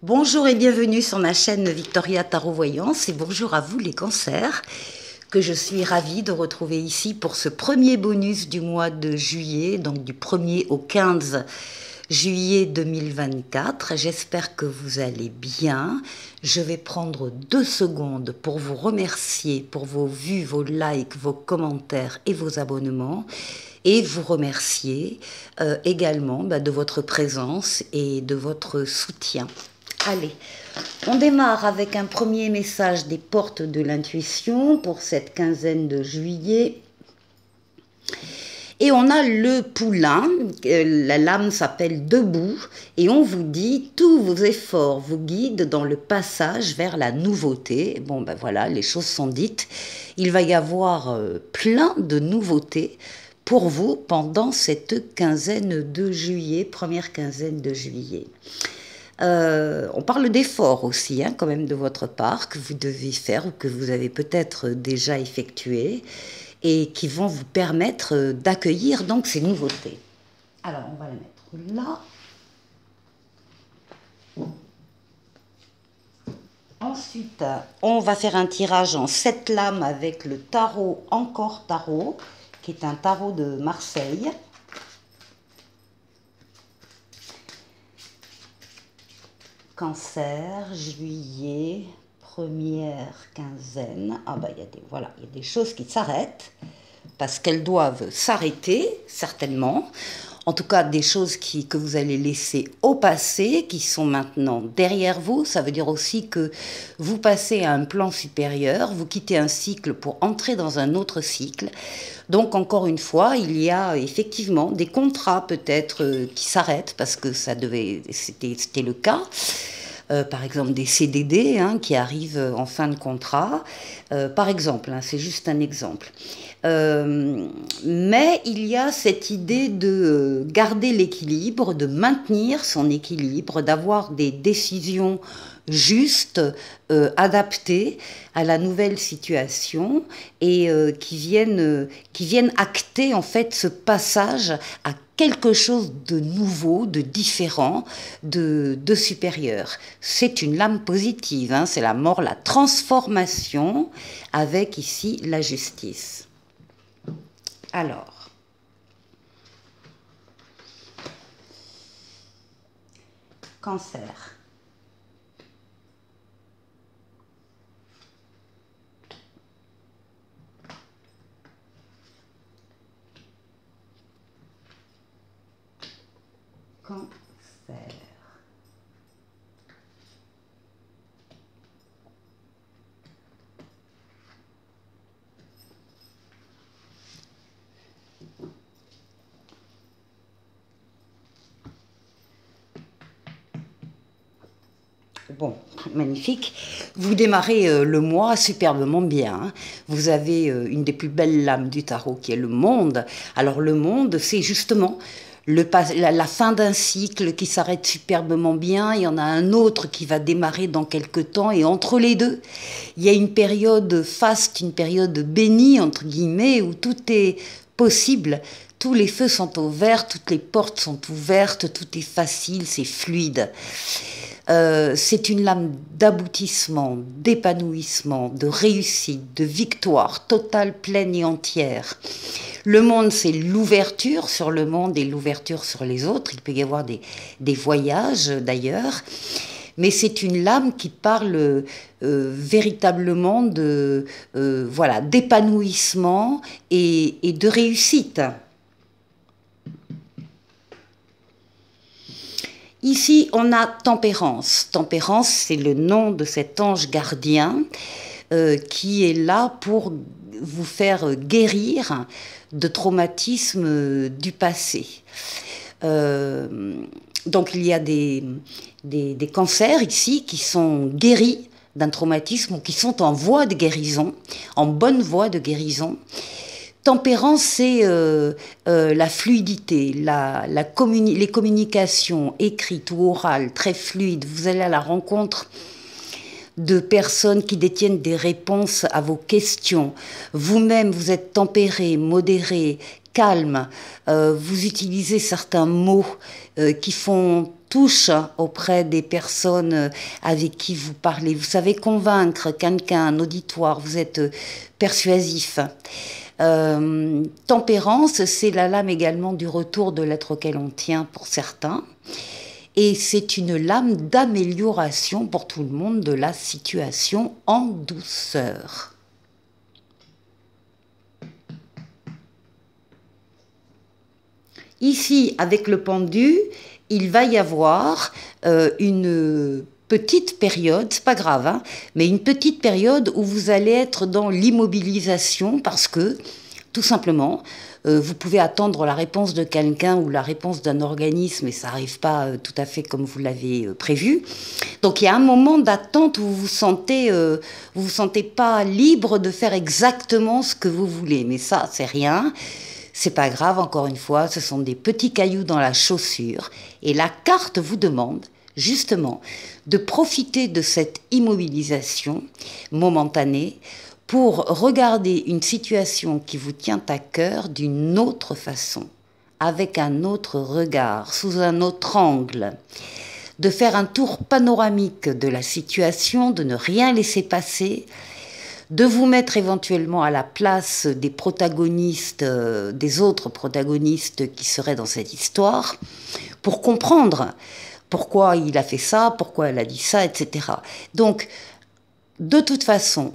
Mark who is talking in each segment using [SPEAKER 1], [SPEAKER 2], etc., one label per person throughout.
[SPEAKER 1] Bonjour et bienvenue sur ma chaîne Victoria Tarot Voyance et bonjour à vous les cancers que je suis ravie de retrouver ici pour ce premier bonus du mois de juillet, donc du 1er au 15 juillet 2024. J'espère que vous allez bien. Je vais prendre 2 secondes pour vous remercier pour vos vues, vos likes, vos commentaires et vos abonnements. Et vous remercier également de votre présence et de votre soutien. Allez, on démarre avec un premier message des portes de l'intuition pour cette quinzaine de juillet. Et on a le poulain, la lame s'appelle Debout, et on vous dit, tous vos efforts vous guident dans le passage vers la nouveauté. Bon ben voilà, les choses sont dites. Il va y avoir plein de nouveautés pour vous pendant cette quinzaine de juillet, première quinzaine de juillet. On parle d'efforts aussi, quand même, de votre part, que vous devez faire ou que vous avez peut-être déjà effectué et qui vont vous permettre d'accueillir donc ces nouveautés. Alors, on va la mettre là. Ensuite, on va faire un tirage en 7 lames avec le tarot Encore Tarot, qui est un tarot de Marseille. Cancer, juillet, première quinzaine. Ah ben il y a des choses qui s'arrêtent parce qu'elles doivent s'arrêter certainement. En tout cas, des choses que vous allez laisser au passé, qui sont maintenant derrière vous. Ça veut dire aussi que vous passez à un plan supérieur, vous quittez un cycle pour entrer dans un autre cycle. Donc, encore une fois, il y a effectivement des contrats peut-être qui s'arrêtent parce que c'était le cas. Par exemple des CDD qui arrivent en fin de contrat, par exemple, c'est juste un exemple. Mais il y a cette idée de garder l'équilibre, de maintenir son équilibre, d'avoir des décisions justes, adaptées à la nouvelle situation et qui viennent acter en fait ce passage à quelque chose de nouveau, de différent, de supérieur. C'est une lame positive, c'est la mort, la transformation, avec ici la justice. Alors, Cancer. Cancer. Bon, magnifique. Vous démarrez le mois superbement bien. Vous avez une des plus belles lames du tarot qui est le monde. Alors le monde, c'est justement la fin d'un cycle qui s'arrête superbement bien. Il y en a un autre qui va démarrer dans quelques temps. Et entre les deux, il y a une période faste, une période bénie, entre guillemets, où tout est possible. Tous les feux sont au vert, toutes les portes sont ouvertes, tout est facile, c'est fluide. C'est une lame d'aboutissement, d'épanouissement, de réussite, de victoire totale, pleine et entière. Le monde, c'est l'ouverture sur le monde et l'ouverture sur les autres. Il peut y avoir des voyages d'ailleurs. Mais c'est une lame qui parle véritablement d'épanouissement et de réussite. Ici, on a Tempérance. Tempérance, c'est le nom de cet ange gardien qui est là pour vous faire guérir de traumatismes du passé. Donc, il y a des cancers ici qui sont guéris d'un traumatisme ou qui sont en voie de guérison, en bonne voie de guérison. Tempérance, c'est la fluidité, les communications écrites ou orales très fluides. Vous allez à la rencontre de personnes qui détiennent des réponses à vos questions. Vous-même, vous êtes tempéré, modéré, calme. Vous utilisez certains mots qui font touche auprès des personnes avec qui vous parlez. Vous savez convaincre quelqu'un, un auditoire, vous êtes persuasif. Tempérance, c'est la lame également du retour de l'être auquel on tient pour certains. Et c'est une lame d'amélioration pour tout le monde de la situation en douceur. Ici, avec le pendu, il va y avoir une petite période, c'est pas grave, hein, mais une petite période où vous allez être dans l'immobilisation parce que, tout simplement, vous pouvez attendre la réponse de quelqu'un ou la réponse d'un organisme et ça n'arrive pas tout à fait comme vous l'avez prévu. Donc il y a un moment d'attente où vous vous sentez pas libre de faire exactement ce que vous voulez. Mais ça, c'est rien. C'est pas grave, encore une fois, ce sont des petits cailloux dans la chaussure. Et la carte vous demande, justement, de profiter de cette immobilisation momentanée pour regarder une situation qui vous tient à cœur d'une autre façon, avec un autre regard, sous un autre angle, de faire un tour panoramique de la situation, de ne rien laisser passer, de vous mettre éventuellement à la place des protagonistes, des autres protagonistes qui seraient dans cette histoire, pour comprendre pourquoi il a fait ça, pourquoi elle a dit ça, etc. Donc, de toute façon,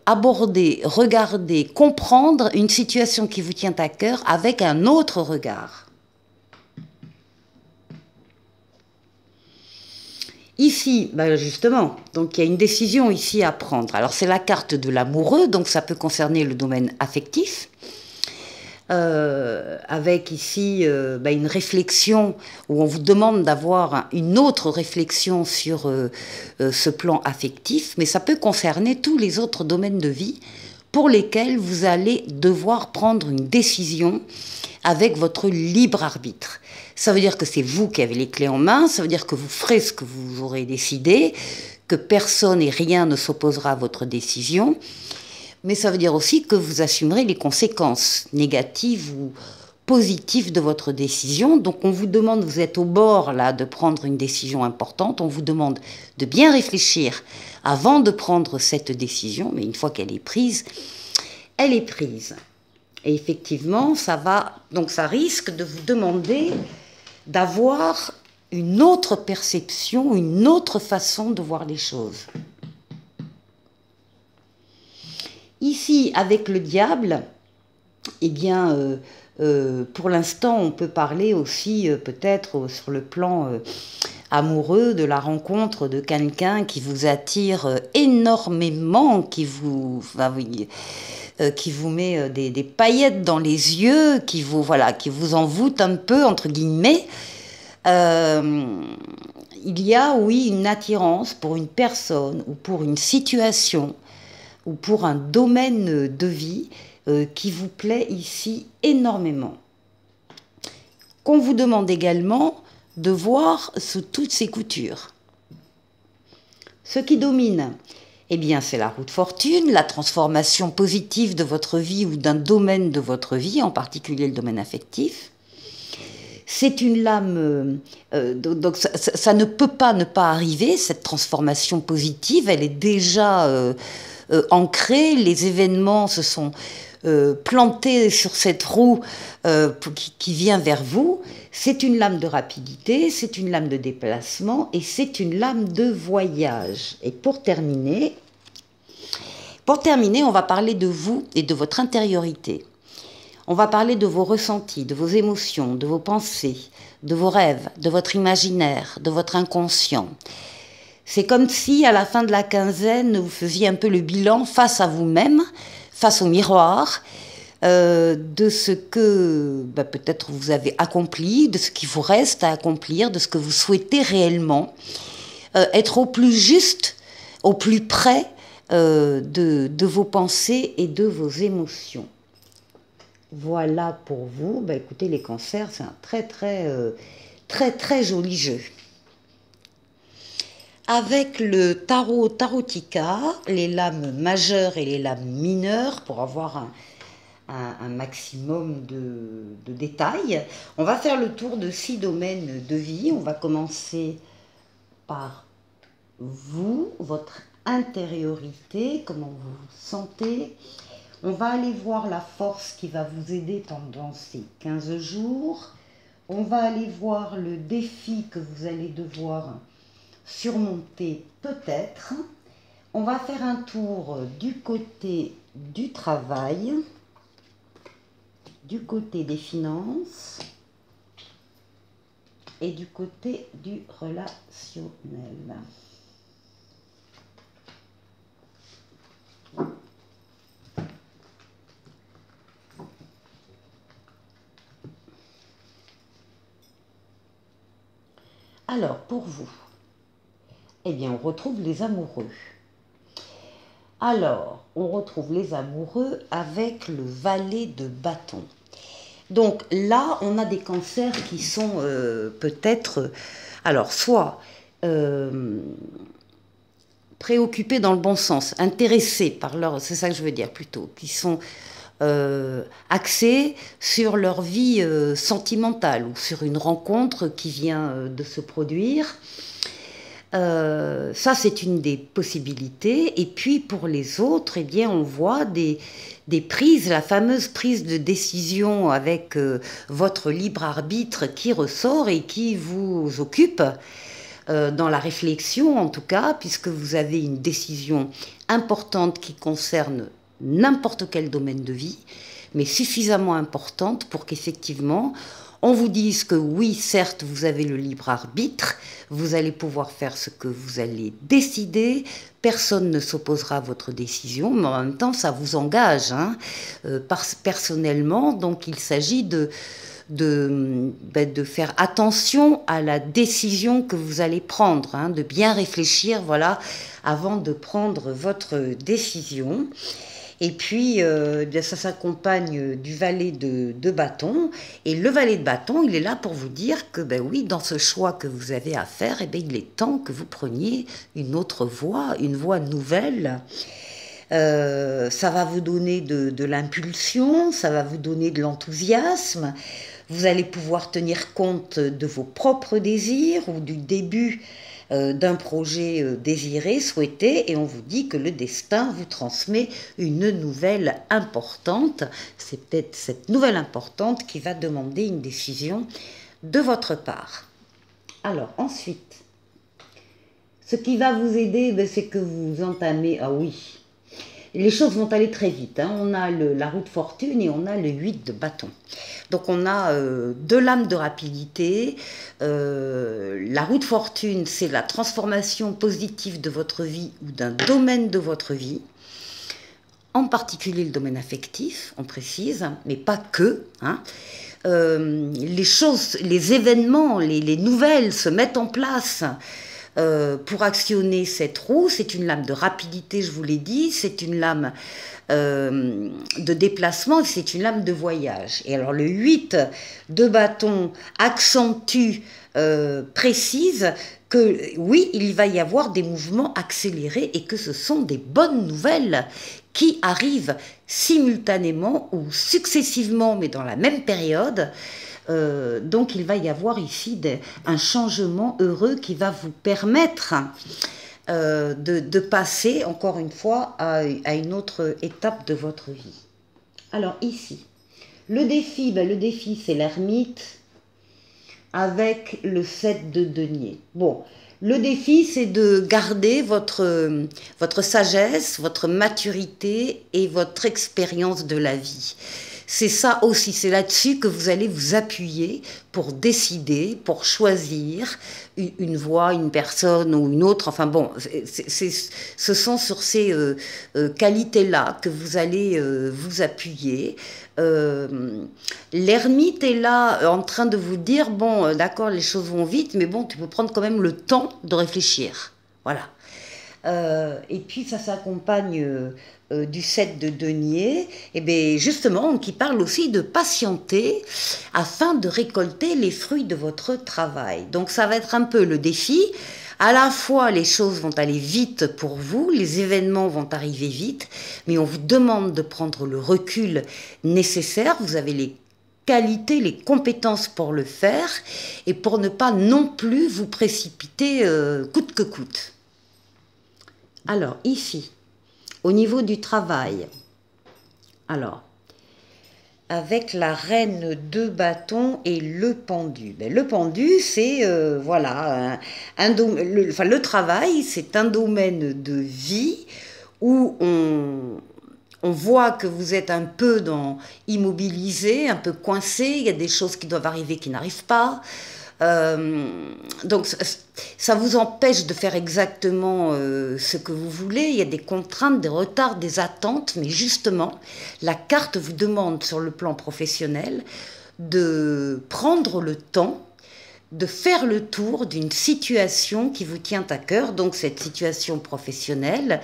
[SPEAKER 1] aborder, regarder, comprendre une situation qui vous tient à cœur avec un autre regard. Ici, ben justement, donc il y a une décision ici à prendre. Alors c'est la carte de l'amoureux, donc ça peut concerner le domaine affectif. Avec ici une réflexion où on vous demande d'avoir une autre réflexion sur ce plan affectif, mais ça peut concerner tous les autres domaines de vie pour lesquels vous allez devoir prendre une décision avec votre libre arbitre. Ça veut dire que c'est vous qui avez les clés en main, ça veut dire que vous ferez ce que vous aurez décidé, que personne et rien ne s'opposera à votre décision, mais ça veut dire aussi que vous assumerez les conséquences négatives ou positives de votre décision. Donc on vous demande, vous êtes au bord là de prendre une décision importante, on vous demande de bien réfléchir avant de prendre cette décision, mais une fois qu'elle est prise, elle est prise. Et effectivement, ça risque de vous demander d'avoir une autre perception, une autre façon de voir les choses. Ici, avec le diable, eh bien, pour l'instant, on peut parler aussi peut-être sur le plan amoureux de la rencontre de quelqu'un qui vous attire énormément, qui vous met des paillettes dans les yeux, qui vous envoûte un peu, entre guillemets. Il y a, oui, une attirance pour une personne ou pour une situation ou pour un domaine de vie qui vous plaît ici énormément. Qu'on vous demande également de voir sous toutes ses coutures. Ce qui domine, eh bien, c'est la roue de fortune, la transformation positive de votre vie ou d'un domaine de votre vie, en particulier le domaine affectif. C'est une lame, donc ça ne peut pas ne pas arriver, cette transformation positive, elle est déjà ancrée, les événements se sont plantés sur cette roue qui vient vers vous. C'est une lame de rapidité, c'est une lame de déplacement et c'est une lame de voyage. Et pour terminer, on va parler de vous et de votre intériorité. On va parler de vos ressentis, de vos émotions, de vos pensées, de vos rêves, de votre imaginaire, de votre inconscient. C'est comme si, à la fin de la quinzaine, vous faisiez un peu le bilan face à vous-même, face au miroir, de ce que peut-être vous avez accompli, de ce qui vous reste à accomplir, de ce que vous souhaitez réellement. Être au plus juste, au plus près de vos pensées et de vos émotions. Voilà pour vous. Écoutez, les cancers, c'est un très joli jeu. Avec le tarotica, les lames majeures et les lames mineures, pour avoir un maximum de détails. On va faire le tour de 6 domaines de vie. On va commencer par vous, votre intériorité, comment vous vous sentez. On va aller voir la force qui va vous aider pendant ces 15 jours. On va aller voir le défi que vous allez devoir surmonter peut-être. On va faire un tour du côté du travail, du côté des finances et du côté du relationnel. Alors, pour vous, eh bien, on retrouve les amoureux. Alors, on retrouve les amoureux avec le valet de bâton. Donc là, on a des cancers qui sont peut-être, alors, soit préoccupés dans le bon sens, intéressés par leur, c'est ça que je veux dire plutôt, qui sont axés sur leur vie sentimentale ou sur une rencontre qui vient de se produire. Ça, c'est une des possibilités. Et puis, pour les autres, eh bien, on voit des prises, la fameuse prise de décision avec votre libre arbitre qui ressort et qui vous occupe dans la réflexion, en tout cas, puisque vous avez une décision importante qui concerne n'importe quel domaine de vie, mais suffisamment importante pour qu'effectivement, on vous dise que oui, certes, vous avez le libre arbitre, vous allez pouvoir faire ce que vous allez décider, personne ne s'opposera à votre décision, mais en même temps, ça vous engage personnellement, donc il s'agit de faire attention à la décision que vous allez prendre, de bien réfléchir, voilà, avant de prendre votre décision. Et puis, bien ça s'accompagne du valet de bâton. Et le valet de bâton, il est là pour vous dire que, ben oui, dans ce choix que vous avez à faire, eh bien, il est temps que vous preniez une autre voie, une voie nouvelle. Ça va vous donner de l'impulsion, ça va vous donner de l'enthousiasme. Vous allez pouvoir tenir compte de vos propres désirs ou du début d'un projet désiré, souhaité, et on vous dit que le destin vous transmet une nouvelle importante. C'est peut-être cette nouvelle importante qui va demander une décision de votre part. Alors ensuite, ce qui va vous aider, c'est que vous entamez... Ah oui, les choses vont aller très vite. On a la roue de fortune et on a le 8 de bâton. Donc on a deux lames de rapidité. La roue de fortune, c'est la transformation positive de votre vie ou d'un domaine de votre vie. En particulier le domaine affectif, on précise, mais pas que. Les choses, les événements, les nouvelles se mettent en place. Pour actionner cette roue, c'est une lame de rapidité, je vous l'ai dit, c'est une lame de déplacement, c'est une lame de voyage. Et alors le 8 de bâton accentue, précise que oui, il va y avoir des mouvements accélérés et que ce sont des bonnes nouvelles qui arrivent simultanément ou successivement, mais dans la même période. Donc il va y avoir ici un changement heureux qui va vous permettre de passer encore une fois à une autre étape de votre vie. Alors ici, le défi c'est l'ermite avec le 7 de denier. Bon, le défi c'est de garder votre sagesse, votre maturité et votre expérience de la vie. C'est ça aussi, c'est là-dessus que vous allez vous appuyer pour décider, pour choisir une voie, une personne ou une autre. Enfin bon, ce sont sur ces qualités-là que vous allez vous appuyer. L'ermite est là en train de vous dire, bon, d'accord, les choses vont vite, mais bon, tu peux prendre quand même le temps de réfléchir. Voilà. Et puis ça s'accompagne du 7 de denier, et bien justement, qui parle aussi de patienter afin de récolter les fruits de votre travail. Donc ça va être un peu le défi. à la fois les choses vont aller vite pour vous, les événements vont arriver vite, mais on vous demande de prendre le recul nécessaire. Vous avez les qualités, les compétences pour le faire et pour ne pas non plus vous précipiter coûte que coûte. Alors ici, au niveau du travail, alors avec la reine de bâton et le pendu. Ben, le pendu, c'est voilà, le travail, c'est un domaine de vie où on voit que vous êtes un peu immobilisé, un peu coincé, il y a des choses qui doivent arriver qui n'arrivent pas. Donc ça vous empêche de faire exactement ce que vous voulez, il y a des contraintes, des retards, des attentes, mais justement, la carte vous demande sur le plan professionnel de prendre le temps de faire le tour d'une situation qui vous tient à cœur, donc cette situation professionnelle.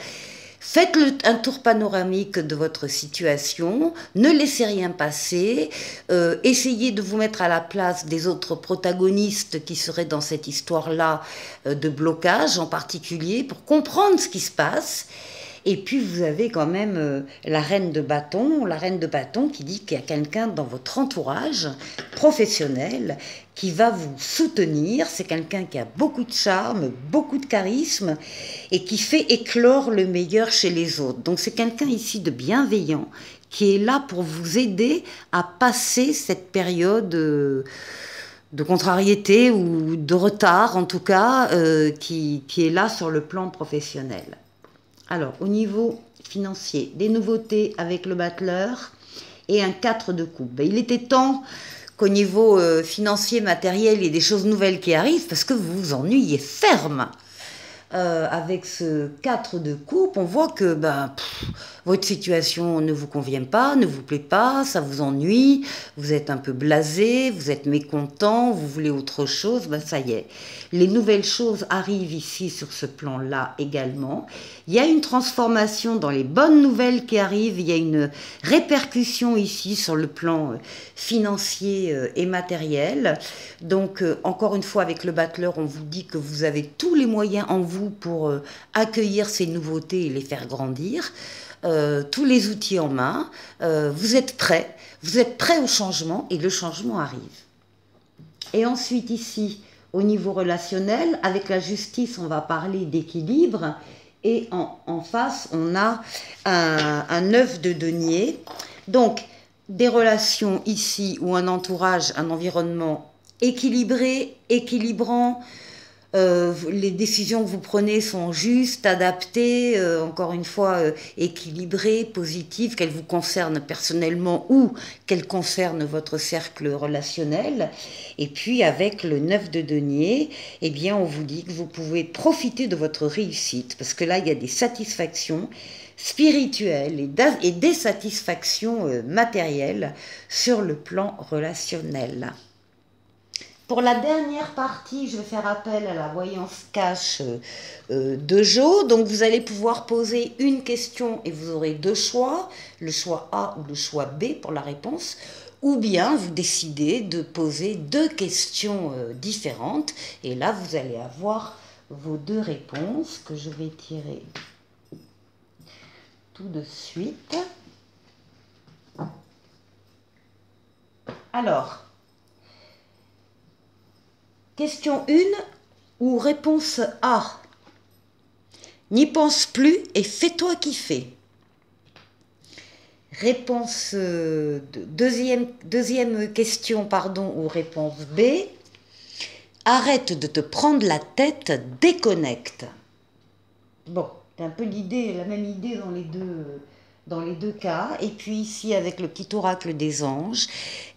[SPEAKER 1] Faites un tour panoramique de votre situation, ne laissez rien passer, essayez de vous mettre à la place des autres protagonistes qui seraient dans cette histoire-là de blocage en particulier pour comprendre ce qui se passe. Et puis vous avez quand même la reine de bâton qui dit qu'il y a quelqu'un dans votre entourage professionnel qui va vous soutenir. C'est quelqu'un qui a beaucoup de charme, beaucoup de charisme et qui fait éclore le meilleur chez les autres. Donc c'est quelqu'un ici de bienveillant qui est là pour vous aider à passer cette période de contrariété ou de retard en tout cas qui est là sur le plan professionnel. Alors, au niveau financier, des nouveautés avec le battleur et un 4 de coupe. Ben, il était temps qu'au niveau financier, matériel, il y ait des choses nouvelles qui arrivent parce que vous vous ennuyez ferme. Avec ce 4 de coupe, on voit que votre situation ne vous convient pas, ne vous plaît pas, ça vous ennuie, vous êtes un peu blasé, vous êtes mécontent, vous voulez autre chose, ça y est. Les nouvelles choses arrivent ici sur ce plan-là également. Il y a une transformation dans les bonnes nouvelles qui arrivent, il y a une répercussion ici sur le plan financier et matériel. Donc, encore une fois, avec le battleur, on vous dit que vous avez tous les moyens en vous pour accueillir ces nouveautés et les faire grandir. Tous les outils en main, vous êtes prêts au changement et le changement arrive. Et ensuite ici, au niveau relationnel, avec la justice, on va parler d'équilibre et en face, on a un 9 de denier. Donc, des relations ici ou un entourage, un environnement équilibré, équilibrant. Les décisions que vous prenez sont justes, adaptées, encore une fois équilibrées, positives, qu'elles vous concernent personnellement ou qu'elles concernent votre cercle relationnel. Et puis avec le 9 de denier, eh bien on vous dit que vous pouvez profiter de votre réussite, parce que là il y a des satisfactions spirituelles et des satisfactions matérielles sur le plan relationnel. Pour la dernière partie, je vais faire appel à la voyance cache de Jo. Donc vous allez pouvoir poser une question et vous aurez deux choix, le choix A ou le choix B pour la réponse. Ou bien vous décidez de poser deux questions différentes. Et là, vous allez avoir vos deux réponses que je vais tirer tout de suite. Alors, question 1 ou réponse A. N'y pense plus et fais-toi kiffer. Réponse deuxième question ou réponse B. Arrête de te prendre la tête, déconnecte. Bon, c'est un peu la même idée dans les deux cas. Et puis ici avec le petit oracle des anges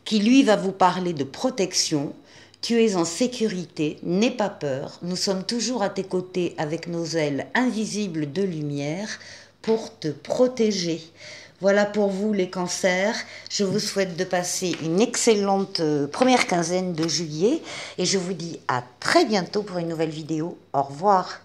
[SPEAKER 1] qui lui va vous parler de protection. Tu es en sécurité, n'aie pas peur, nous sommes toujours à tes côtés avec nos ailes invisibles de lumière pour te protéger. Voilà pour vous les cancers, je vous souhaite de passer une excellente première quinzaine de juillet et je vous dis à très bientôt pour une nouvelle vidéo. Au revoir.